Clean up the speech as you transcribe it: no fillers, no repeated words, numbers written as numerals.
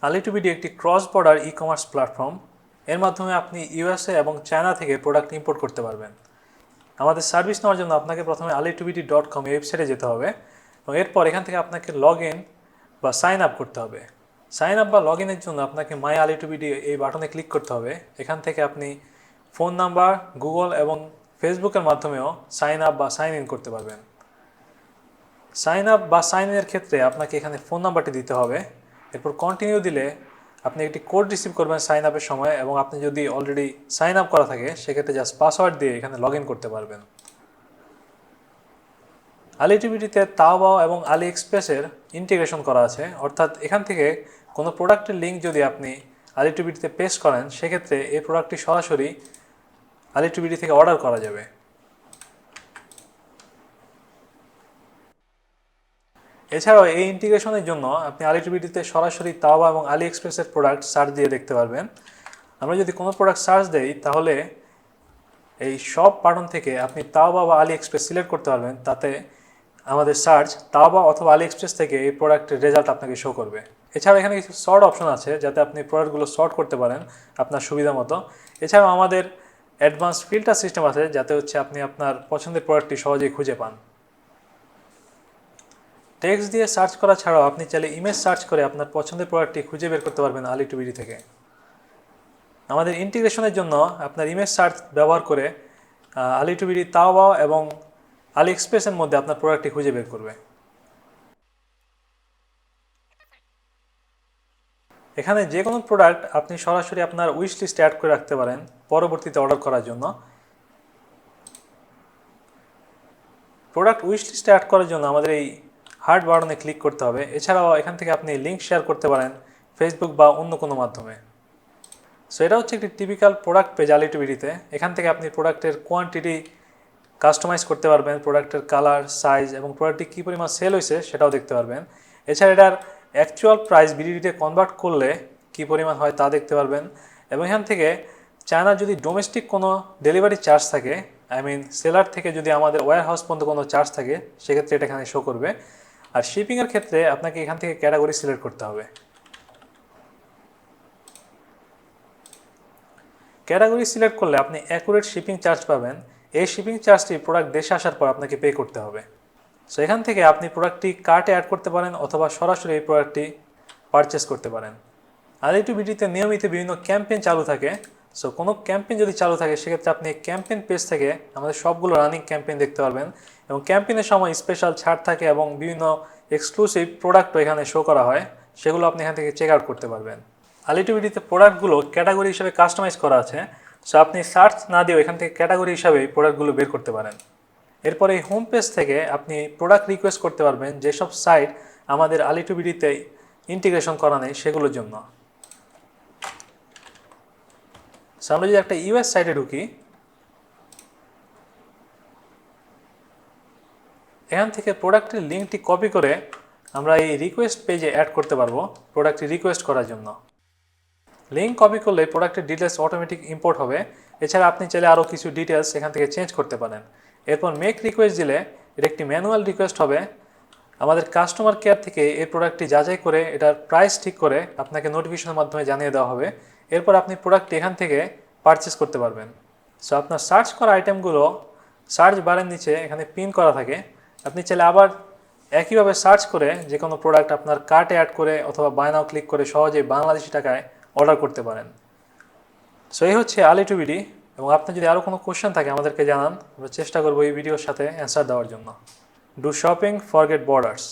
Ali2BD একটি cross border e-commerce platform. এর মাধ্যমে আপনি ইউএসএ এবং চায়না থেকে প্রোডাক্ট ইম্পোর্ট করতে পারবেন। আমাদের সার্ভিস নেওয়ার জন্য আপনাকে প্রথমে ali2bd.com ওয়েবসাইটে যেতে হবে এবং এরপর এখান থেকে আপনাকে লগ ইন বা সাইন আপ করতে হবে। সাইন আপ বা লগ ইনের জন্য আপনাকে মাই Ali2BD এই বাটনে ক্লিক করতে হবে। এখান থেকে আপনি ফোন নাম্বার, গুগল এবং ফেসবুকের মাধ্যমেও সাইন আপ বা সাইন ইন করতে পারবেন। সাইন আপ বা সাইন ইনের ক্ষেত্রে আপনাকে এখানে ফোন নাম্বারটি দিতে হবে। এরপর কন্টিনিউ দিলে আপনি একটি কোড রিসিভ করবেন সাইন আপের সময়, এবং আপনি যদি অলরেডি সাইন আপ করা থাকে সেক্ষেত্রে জাস্ট পাসওয়ার্ড দিয়ে এখানে লগ ইন করতে পারবেন। Ali2BDতে তাওবাও এবং আলি এক্সপ্রেসের ইন্টিগ্রেশন করা আছে, অর্থাৎ এখান থেকে কোনো প্রোডাক্টের লিঙ্ক যদি আপনি Ali2BDতে পেস্ট করেন সেক্ষেত্রে এই প্রোডাক্টটি সরাসরি Ali2BD থেকে অর্ডার করা যাবে। এছাড়াও এই ইন্টিগ্রেশনের জন্য আপনি Ali2BDতে সরাসরি তাওবা এবং আলি এক্সপ্রেসের প্রোডাক্ট সার্চ দিয়ে দেখতে পারবেন। আমরা যদি কোনো প্রোডাক্ট সার্চ দেই তাহলে এই সব বাটন থেকে আপনি তাওবা বা আলি এক্সপ্রেস সিলেক্ট করতে পারবেন। তাতে আমাদের সার্চ তাওবা অথবা আলি এক্সপ্রেস থেকে এই প্রোডাক্টের রেজাল্ট আপনাকে শো করবে। এছাড়াও এখানে কিছু সর্ট অপশন আছে যাতে আপনি প্রোডাক্টগুলো সর্ট করতে পারেন আপনার সুবিধা মতো। এছাড়াও আমাদের অ্যাডভান্স ফিল্টার সিস্টেম আছে যাতে আপনি আপনার পছন্দের প্রোডাক্টটি সহজেই খুঁজে পান। টেক্সট দিয়ে সার্চ করা ছাড়াও আপনি চাইলে ইমেজ সার্চ করে আপনার পছন্দের প্রোডাক্টটি খুঁজে বের করতে পারবেন Ali2BD থেকে। আমাদের ইন্টিগ্রেশনের জন্য আপনার ইমেজ সার্চ ব্যবহার করে Ali2BD তাওবা এবং আলি এক্সপ্রেসের মধ্যে আপনার প্রোডাক্টটি খুঁজে বের করবে। এখানে যে কোনো প্রোডাক্ট আপনি সরাসরি আপনার উইশ লিস্টে অ্যাড করে রাখতে পারেন পরবর্তীতে অর্ডার করার জন্য। প্রোডাক্ট উইশ লিস্টে অ্যাড করার জন্য আমাদের এই হার্ট বাটনে ক্লিক করতে হবে। এছাড়াও এখান থেকে আপনি লিঙ্ক শেয়ার করতে পারেন ফেসবুক বা অন্য কোনো মাধ্যমে। সো এটা হচ্ছে একটি টিপিক্যাল প্রোডাক্ট পেজ Ali2BDতে। এখান থেকে আপনি প্রোডাক্টের কোয়ান্টিটি কাস্টমাইজ করতে পারবেন, প্রোডাক্টের কালার, সাইজ এবং প্রোডাক্টটি কী পরিমাণ সেল হয়েছে সেটাও দেখতে পারবেন। এছাড়া এটার অ্যাকচুয়াল প্রাইস বিডিটিতে কনভার্ট করলে কী পরিমাণ হয় তা দেখতে পারবেন। এবং এখান থেকে চায়নার যদি ডোমেস্টিক কোনো ডেলিভারি চার্জ থাকে, সেলার থেকে যদি আমাদের ওয়্যার হাউস পর্যন্ত কোনো চার্জ থাকে সেক্ষেত্রে এটা এখানে শো করবে। আর শিপিংয়ের ক্ষেত্রে আপনাকে এখান থেকে ক্যাটাগরি সিলেক্ট করতে হবে। ক্যাটাগরি সিলেক্ট করলে আপনি অ্যাকুরেট শিপিং চার্জ পাবেন। এই শিপিং চার্জটি প্রোডাক্ট দেশে আসার পর আপনাকে পে করতে হবে। সো এখান থেকে আপনি প্রোডাক্টটি কার্টে অ্যাড করতে পারেন অথবা সরাসরি এই প্রোডাক্টটি পারচেস করতে পারেন। Ali2BDতে নিয়মিত বিভিন্ন ক্যাম্পেইন চালু থাকে। সো কোনো ক্যাম্পেইন যদি চালু থাকে সেক্ষেত্রে আপনি ক্যাম্পেইন পেজ থেকে আমাদের সবগুলো রানিং ক্যাম্পেইন দেখতে পারবেন, এবং ক্যাম্পেইনের সময় স্পেশাল ছাড় থাকে এবং বিভিন্ন এক্সক্লুসিভ প্রোডাক্টও এখানে শো করা হয়, সেগুলো আপনি এখান থেকে চেক আউট করতে পারবেন। Ali2BDতে প্রোডাক্টগুলো ক্যাটাগরি হিসেবে কাস্টমাইজ করা আছে। সো আপনি সার্চ না দিয়েও এখান থেকে ক্যাটাগরি হিসাবে প্রোডাক্টগুলো বের করতে পারেন। এরপরে এই হোম পেজ থেকে আপনি প্রোডাক্ট রিকোয়েস্ট করতে পারবেন যেসব সাইট আমাদের Ali2BDতে ইন্টিগ্রেশন করা নেই সেগুলোর জন্য। সো আমরা যদি একটা ইউএস সাইটে ঢুকি, এখান থেকে প্রোডাক্টের লিঙ্কটি কপি করে আমরা এই রিকোয়েস্ট পেজে অ্যাড করতে পারবো প্রোডাক্টটি রিকোয়েস্ট করার জন্য। লিঙ্ক কপি করলে প্রোডাক্টের ডিটেলস অটোমেটিক ইম্পোর্ট হবে। এছাড়া আপনি চাইলে আরও কিছু ডিটেলস এখান থেকে চেঞ্জ করতে পারেন। এরপর মেক রিকোয়েস্ট দিলে এটা একটি ম্যানুয়াল রিকোয়েস্ট হবে। আমাদের কাস্টমার কেয়ার থেকে এই প্রোডাক্টটি যাচাই করে এটার প্রাইস ঠিক করে আপনাকে নোটিফিকেশনের মাধ্যমে জানিয়ে দেওয়া হবে। এরপর আপনি প্রোডাক্টটি এখান থেকে পারচেস করতে পারবেন। সো আপনার সার্চ করা আইটেমগুলো সার্চ বারের নিচে এখানে পিন করা থাকে। আপনি চাইলে আবার একইভাবে সার্চ করে যে কোনো প্রোডাক্ট আপনার কার্টে অ্যাড করে অথবা বাই নাও ক্লিক করে সহজেই বাংলাদেশি টাকায় অর্ডার করতে পারেন। সো এই হচ্ছে Ali2BD, এবং আপনার যদি আরও কোনো কোশ্চেন থাকে আমাদেরকে জানান, আমরা চেষ্টা করবো এই ভিডিওর সাথে অ্যান্সার দেওয়ার জন্য। Do shopping, forget borders.